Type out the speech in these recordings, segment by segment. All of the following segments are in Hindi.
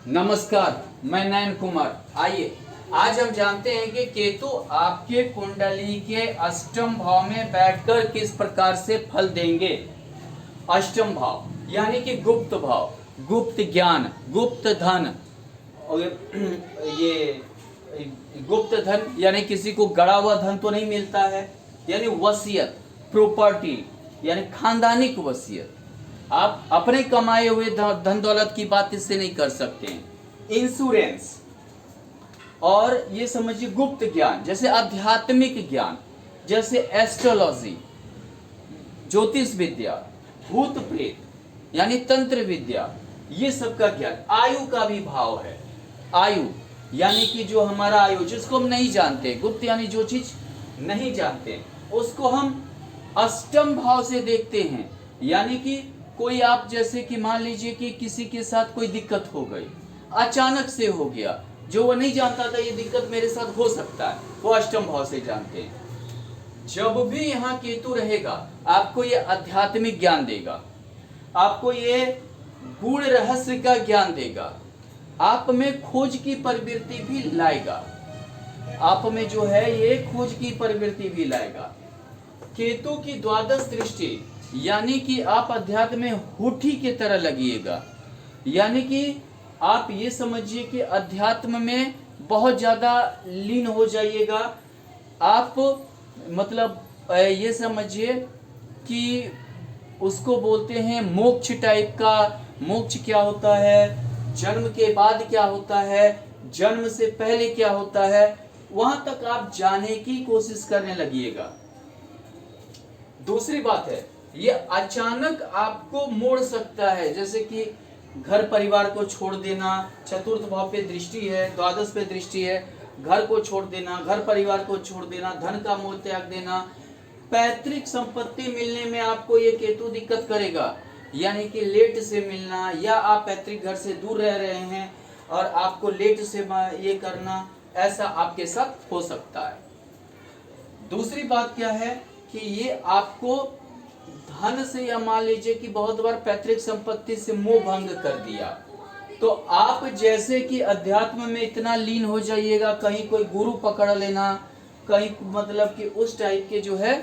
नमस्कार, मैं नयन कुमार। आइए आज हम जानते हैं कि केतु आपके कुंडली के अष्टम भाव में बैठकर किस प्रकार से फल देंगे। अष्टम भाव यानी कि गुप्त भाव, गुप्त ज्ञान, गुप्त धन। और ये गुप्त धन यानी किसी को गड़ा हुआ धन तो नहीं मिलता है, यानी वसीयत, प्रॉपर्टी यानी खानदानिक वसीयत। आप अपने कमाए हुए धन दौलत की बात इससे नहीं कर सकते हैं। इंश्योरेंस, और ये समझिए गुप्त ज्ञान जैसे आध्यात्मिक ज्ञान, जैसे एस्ट्रोलॉजी, ज्योतिष विद्या, भूत प्रेत यानी तंत्र विद्या, ये सब का ज्ञान। आयु का भी भाव है। आयु यानी कि जो हमारा आयु जिसको हम नहीं जानते, गुप्त यानी जो चीज नहीं जानते उसको हम अष्टम भाव से देखते हैं। यानी कि कोई आप जैसे कि मान लीजिए कि किसी के साथ कोई दिक्कत हो गई, अचानक से हो गया, जो वो नहीं जानता था ये दिक्कत मेरे साथ हो सकता है, वो अष्टम भाव से जानते हैं। जब भी यहाँ केतु रहेगा आपको ये आध्यात्मिक ज्ञान देगा, आपको ये गूढ़ रहस्य का ज्ञान देगा, आप में खोज की प्रवृत्ति भी लाएगा, आप में जो है ये खोज की प्रवृत्ति भी लाएगा। केतु की द्वादश दृष्टि यानी कि आप अध्यात्म में हुठी की तरह लगिएगा, यानी कि आप ये समझिए कि अध्यात्म में बहुत ज़्यादा लीन हो जाइएगा। आप मतलब ये समझिए कि उसको बोलते हैं मोक्ष टाइप का। मोक्ष क्या होता है, जन्म के बाद क्या होता है, जन्म से पहले क्या होता है, वहां तक आप जाने की कोशिश करने लगिएगा। दूसरी बात है, ये अचानक आपको मोड़ सकता है, जैसे कि घर परिवार को छोड़ देना, चतुर्थ भाव पे दृष्टि है, द्वादश पे दृष्टि है, घर को छोड़ देना, घर परिवार को छोड़ देना, धन का मोह त्याग देना, पैतृक संपत्ति मिलने में आपको ये केतु दिक्कत करेगा। यानी कि लेट से मिलना, या आप पैतृक घर से दूर रह रहे हैं और आपको लेट से ये करना, ऐसा आपके साथ हो सकता है। दूसरी बात क्या है कि ये आपको धन से, या मान लीजिए कि बहुत बार पैतृक संपत्ति से मोह भंग कर दिया, तो आप जैसे कि अध्यात्म में इतना लीन हो जाइएगा, कहीं कोई गुरु पकड़ लेना, कहीं मतलब कि उस टाइप के जो है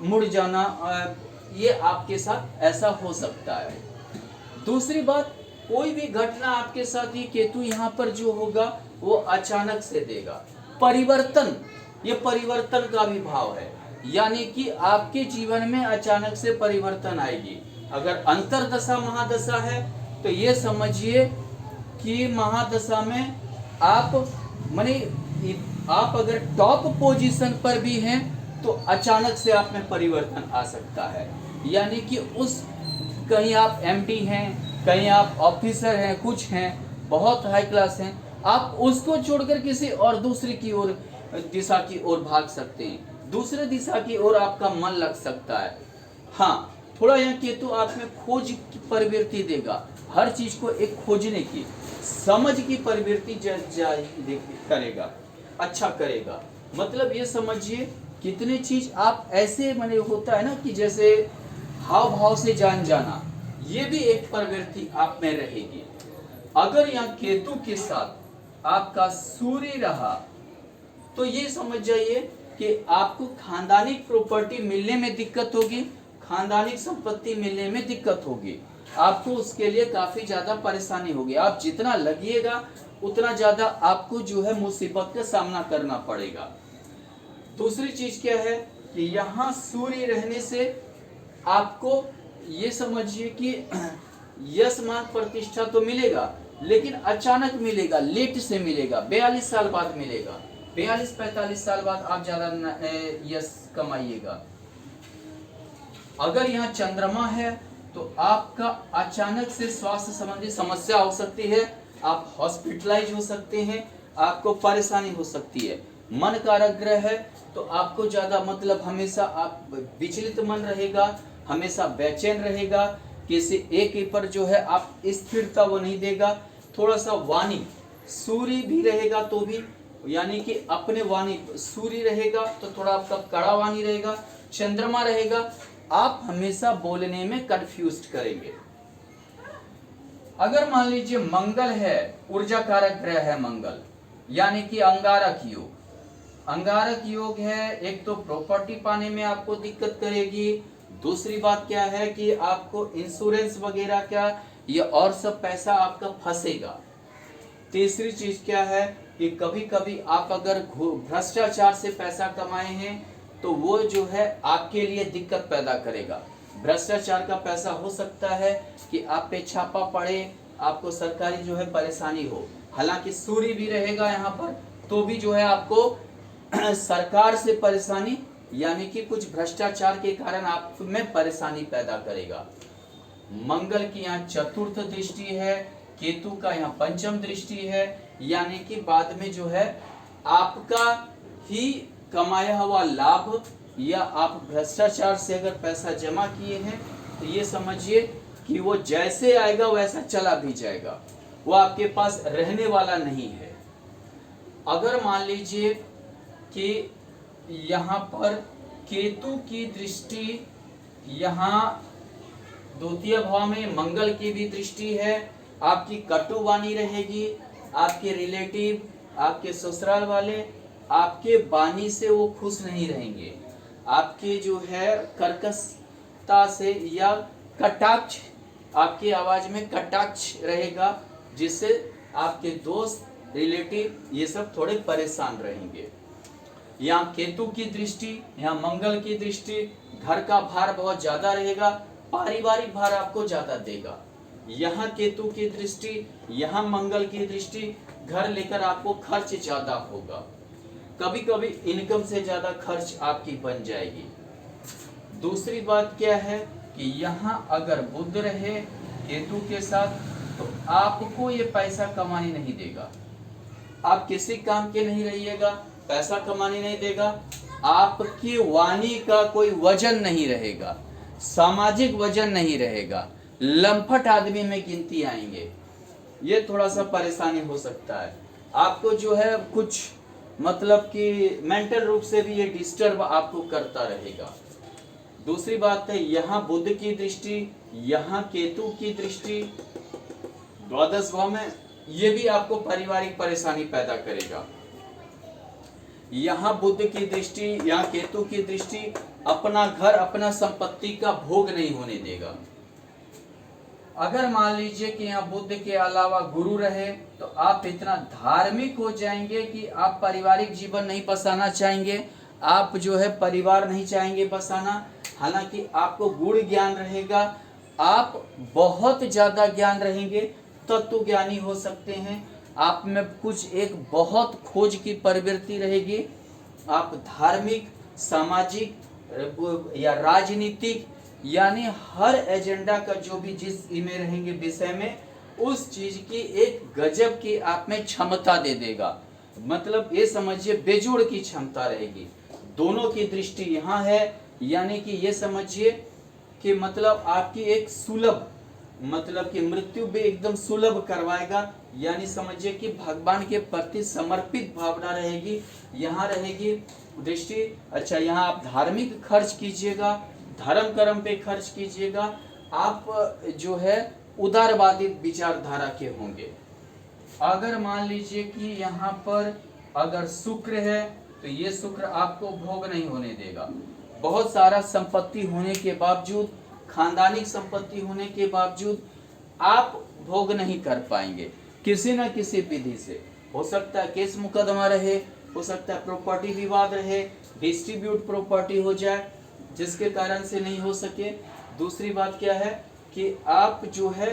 मुड़ जाना, ये आपके साथ ऐसा हो सकता है। दूसरी बात, कोई भी घटना आपके साथ ये केतु यहाँ पर जो होगा वो अचानक से देगा। परिवर्तन, ये परिवर्तन का भी भाव है, यानी कि आपके जीवन में अचानक से परिवर्तन आएगी। अगर अंतरदशा महादशा है तो ये समझिए कि महादशा में आप माने आप अगर टॉप पोजीशन पर भी हैं तो अचानक से आप में परिवर्तन आ सकता है। यानी कि उस कहीं आप एमडी हैं, कहीं आप ऑफिसर हैं, कुछ हैं बहुत हाई क्लास हैं, आप उसको छोड़कर किसी और दूसरी की ओर दिशा की ओर भाग सकते हैं, दूसरे दिशा की ओर आपका मन लग सकता है। हाँ, थोड़ा यहाँ केतु आप में खोज की प्रवृत्ति देगा, हर चीज को एक खोजने की, समझ की प्रवृत्ति करेगा, अच्छा करेगा। मतलब ये समझिए कितने चीज आप ऐसे माने होता है ना कि जैसे हाव भाव से जान जाना, ये भी एक प्रवृत्ति आप में रहेगी। अगर यहाँ केतु के साथ आपका सूर्य रहा तो ये समझ जाइए कि आपको खानदानिक प्रॉपर्टी मिलने में दिक्कत होगी, खानदानिक संपत्ति मिलने में दिक्कत होगी, आपको उसके लिए काफी ज्यादा परेशानी होगी। आप जितना लगिएगा उतना ज्यादा आपको जो है मुसीबत का सामना करना पड़ेगा। दूसरी चीज क्या है कि यहाँ सूर्य रहने से आपको ये समझिए कि यश मान प्रतिष्ठा तो मिलेगा, लेकिन अचानक मिलेगा, लेट से मिलेगा, 42 साल बाद मिलेगा, 42-45 साल बाद आप ज्यादा यश कमाइएगा। अगर यहाँ चंद्रमा है तो आपका अचानक से स्वास्थ्य संबंधी समस्या हो सकती है, आप हॉस्पिटलाइज हो सकते हैं, आपको परेशानी हो सकती है। मन कारक ग्रह है तो आपको ज्यादा मतलब हमेशा आप विचलित मन रहेगा, हमेशा बेचैन रहेगा, किसी एक पर जो है आप स्थिरता वो नहीं देगा। थोड़ा सा वाणी, सूर्य भी रहेगा तो भी, यानी कि अपने वाणी, सूर्य रहेगा तो थोड़ा आपका कड़ा वाणी रहेगा, चंद्रमा रहेगा, आप हमेशा बोलने में कंफ्यूज करेंगे। अगर मान लीजिए मंगल है, ऊर्जा कारक ग्रह है मंगल, यानी कि अंगारक योग। अंगारक योग है, एक तो प्रॉपर्टी पाने में आपको दिक्कत करेगी, दूसरी बात क्या है कि आपको इंश्योरेंस वगैरह क्या ये और सब पैसा आपका फंसेगा। तीसरी चीज क्या है कि कभी कभी आप अगर भ्रष्टाचार से पैसा कमाए हैं तो वो जो है आपके लिए दिक्कत पैदा करेगा। भ्रष्टाचार का पैसा हो सकता है कि आप पे छापा पड़े, आपको सरकारी जो है परेशानी हो। हालांकि सूर्य भी रहेगा यहाँ पर, तो भी जो है आपको सरकार से परेशानी, यानी कि कुछ भ्रष्टाचार के कारण आप में परेशानी पैदा करेगा। मंगल की यहाँ चतुर्थ दृष्टि है, केतु का यहाँ पंचम दृष्टि है, यानी कि बाद में जो है आपका ही कमाया हुआ लाभ, या आप भ्रष्टाचार से अगर पैसा जमा किए हैं तो ये समझिए कि वो जैसे आएगा वैसा चला भी जाएगा, वो आपके पास रहने वाला नहीं है। अगर मान लीजिए कि यहाँ पर केतु की दृष्टि, यहाँ द्वितीय भाव में मंगल की भी दृष्टि है, आपकी कटुवाणी रहेगी, आपके रिलेटिव, आपके ससुराल वाले आपके वाणी से वो खुश नहीं रहेंगे, आपके जो है कर्कशता से या कटाक्ष, आपकी आवाज में कटाक्ष रहेगा, जिससे आपके दोस्त रिलेटिव ये सब थोड़े परेशान रहेंगे। यहाँ केतु की दृष्टि, यहाँ मंगल की दृष्टि, घर का भार बहुत ज्यादा रहेगा, पारिवारिक भार आपको ज्यादा देगा। यहाँ केतु की दृष्टि, यहाँ मंगल की दृष्टि, घर लेकर आपको खर्च ज्यादा होगा, कभी कभी इनकम से ज्यादा खर्च आपकी बन जाएगी। दूसरी बात क्या है कि यहाँ अगर बुध रहे केतु के साथ तो आपको ये पैसा कमाने नहीं देगा, आप किसी काम के नहीं रहिएगा, पैसा कमाने नहीं देगा, आपकी वाणी का कोई वजन नहीं रहेगा, सामाजिक वजन नहीं रहेगा, लंपट आदमी में गिनती आएंगे, ये थोड़ा सा परेशानी हो सकता है आपको, जो है कुछ मतलब कि मेंटल रूप से भी ये डिस्टर्ब आपको करता रहेगा। दूसरी बात है यहाँ बुध की दृष्टि, यहाँ केतु की दृष्टि द्वादश भाव में, ये भी आपको पारिवारिक परेशानी पैदा करेगा। यहाँ बुध की दृष्टि, यहाँ केतु की दृष्टि अपना घर अपना संपत्ति का भोग नहीं होने देगा। अगर मान लीजिए कि यहाँ बुध के अलावा गुरु रहे तो आप इतना धार्मिक हो जाएंगे कि आप पारिवारिक जीवन नहीं बसाना चाहेंगे, आप जो है परिवार नहीं चाहेंगे बसाना। हालांकि आपको गुण ज्ञान रहेगा, आप बहुत ज्यादा ज्ञान रहेंगे, तत्व ज्ञानी हो सकते हैं, आप में कुछ एक बहुत खोज की प्रवृत्ति रहेगी, आप धार्मिक, सामाजिक या राजनीतिक, यानी हर एजेंडा का जो भी जिस में रहेंगे विषय में, उस चीज की एक गजब की आप में क्षमता दे देगा। मतलब ये समझिए बेजोड़ की क्षमता रहेगी। दोनों की दृष्टि यहाँ है, यानी कि ये समझिए कि मतलब आपकी एक सुलभ, मतलब कि मृत्यु भी एकदम सुलभ करवाएगा, यानी समझिए कि भगवान के प्रति समर्पित भावना रहेगी, यहाँ रहेगी दृष्टि। अच्छा, यहाँ आप धार्मिक खर्च कीजिएगा, धर्म कर्म पे खर्च कीजिएगा, आप जो है उदारवादी विचारधारा के होंगे। अगर मान लीजिए कि यहाँ पर अगर शुक्र है तो ये शुक्र आपको भोग नहीं होने देगा। बहुत सारा संपत्ति होने के बावजूद, खानदानी संपत्ति होने के बावजूद आप भोग नहीं कर पाएंगे, किसी न किसी विधि से। हो सकता है केस मुकदमा रहे, हो सकता है प्रॉपर्टी विवाद रहे, डिस्ट्रीब्यूट प्रॉपर्टी हो जाए जिसके कारण से नहीं हो सके। दूसरी बात क्या है कि आप जो है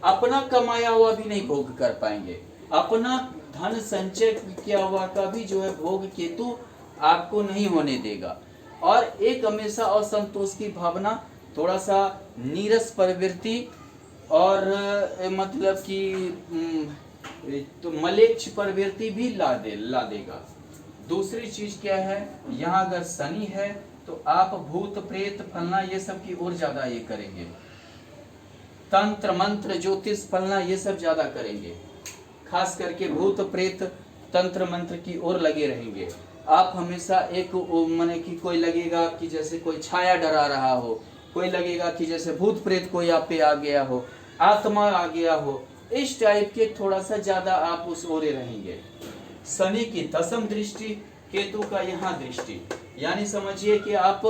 अपना कमाया हुआ भी नहीं भोग कर पाएंगे, अपना धन संचय किया हुआ का भी जो है भोग केतु आपको नहीं होने देगा। और एक हमेशा असंतोष की भावना, थोड़ा सा नीरस प्रवृत्ति और मतलब कि तो मलेच्छ प्रवृत्ति भी ला देगा। दूसरी चीज क्या है, यहाँ अगर शनि है तो आप भूत प्रेत फलना ये सब की ओर ज्यादा ये करेंगे, तंत्र मंत्र ज्योतिष फलना ये सब ज्यादा करेंगे, खास करके भूत प्रेत तंत्र मंत्र की ओर लगे रहेंगे। आप हमेशा एक माने कि कोई लगेगा कि जैसे कोई छाया डरा रहा हो, कोई लगेगा कि जैसे भूत प्रेत कोई आप पे आ गया हो, आत्मा आ गया हो, इस टाइप के थोड़ा सा ज्यादा आप उस ओरे रहेंगे। शनि की दसम दृष्टि, केतु का यहाँ दृष्टि, यानी समझिए कि आप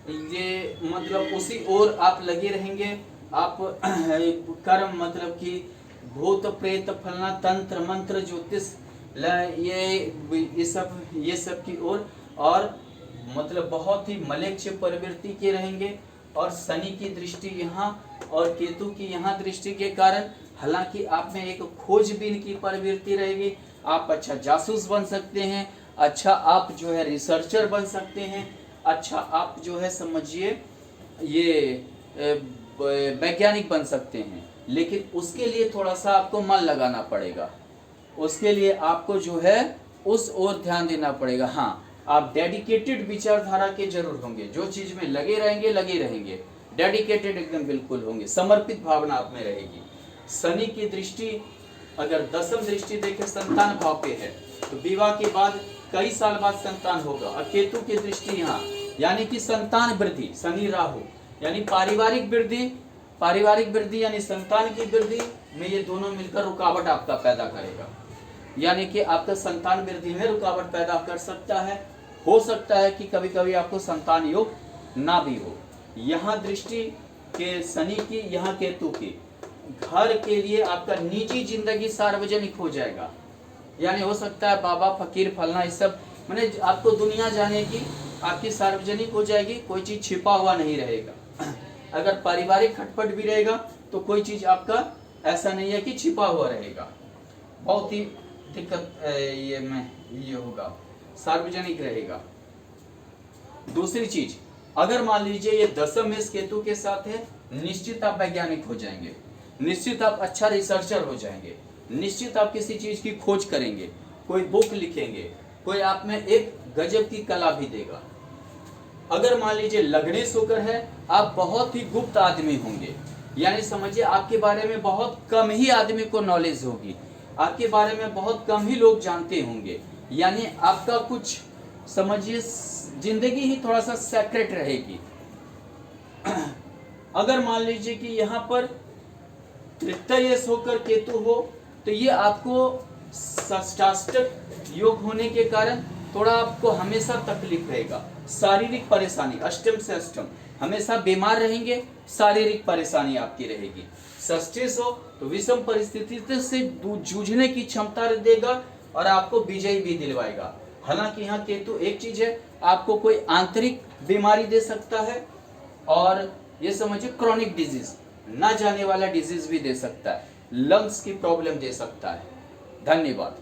ये मतलब उसी ओर आप लगे रहेंगे। आप कर्म मतलब कि भूत प्रेत फलना तंत्र मंत्र ज्योतिष ये सब की ओर, और मतलब बहुत ही मलेच्छ प्रवृत्ति के रहेंगे। और शनि की दृष्टि यहाँ और केतु की यहाँ दृष्टि के कारण हालांकि आप में एक खोजबीन की प्रवृत्ति रहेगी। आप अच्छा जासूस बन सकते हैं, अच्छा आप जो है रिसर्चर बन सकते हैं, अच्छा आप जो है समझिए ये वैज्ञानिक बन सकते हैं। लेकिन उसके लिए थोड़ा सा आपको मन लगाना पड़ेगा, उसके लिए आपको जो है उस ओर ध्यान देना पड़ेगा। हाँ, आप डेडिकेटेड विचारधारा के जरूर होंगे, जो चीज में लगे रहेंगे, डेडिकेटेड एकदम बिल्कुल होंगे, समर्पित भावना आप में रहेगी। शनि की दृष्टि अगर दसम दृष्टि देखें संतान भाव पे है तो विवाह के बाद कई साल बाद संतान होगा। और केतु की दृष्टि यहाँ यानी कि संतान वृद्धि, शनि राहु यानी पारिवारिक वृद्धि यानी संतान की वृद्धि में ये दोनों मिलकर रुकावट आपका पैदा करेगा, यानी कि आपका संतान वृद्धि में रुकावट पैदा कर सकता है। हो सकता है कि कभी कभी आपको संतान योग ना भी हो। यहाँ दृष्टि के शनि की, यहाँ केतु की, घर के लिए आपका निजी जिंदगी सार्वजनिक हो जाएगा, यानी हो सकता है बाबा फकीर फलना ये सब मैंने आपको दुनिया जाने की आपकी सार्वजनिक हो जाएगी, कोई चीज छिपा हुआ नहीं रहेगा। अगर पारिवारिक खटपट भी रहेगा तो कोई चीज आपका ऐसा नहीं है कि छिपा हुआ रहेगा, बहुत ही दिक्कत ये होगा, सार्वजनिक रहेगा। दूसरी चीज, अगर मान लीजिए ये दसम में केतु के साथ है, निश्चित आप वैज्ञानिक हो जाएंगे, निश्चित आप अच्छा रिसर्चर हो जाएंगे, निश्चित आप किसी चीज की खोज करेंगे, कोई बुक लिखेंगे, कोई आप में एक गजब की कला भी देगा। अगर मान लीजिए लग्नेश होकर है, आप बहुत ही गुप्त आदमी होंगे, यानी समझिए आपके बारे में बहुत कम ही आदमी को नॉलेज होगी, आपके बारे में बहुत कम ही लोग जानते होंगे, यानी आपका कुछ समझिए जिंदगी ही थोड़ा सा सेक्रेट रहेगी। अगर मान लीजिए कि यहाँ पर तृतीयेश होकर केतु हो तो ये आपको षष्ठाष्टक योग होने के कारण थोड़ा आपको हमेशा तकलीफ रहेगा, शारीरिक परेशानी, अष्टम से अष्टम हमेशा बीमार रहेंगे, शारीरिक परेशानी आपकी रहेगी। षष्ठेश हो तो विषम परिस्थिति से जूझने की क्षमता देगा और आपको विजय भी दिलवाएगा। हालांकि यहाँ केतु एक चीज है, आपको कोई आंतरिक बीमारी दे सकता है और ये समझिए क्रॉनिक डिजीज, ना जाने वाला डिजीज भी दे सकता है, लंग्स की प्रॉब्लम दे सकता है। धन्यवाद।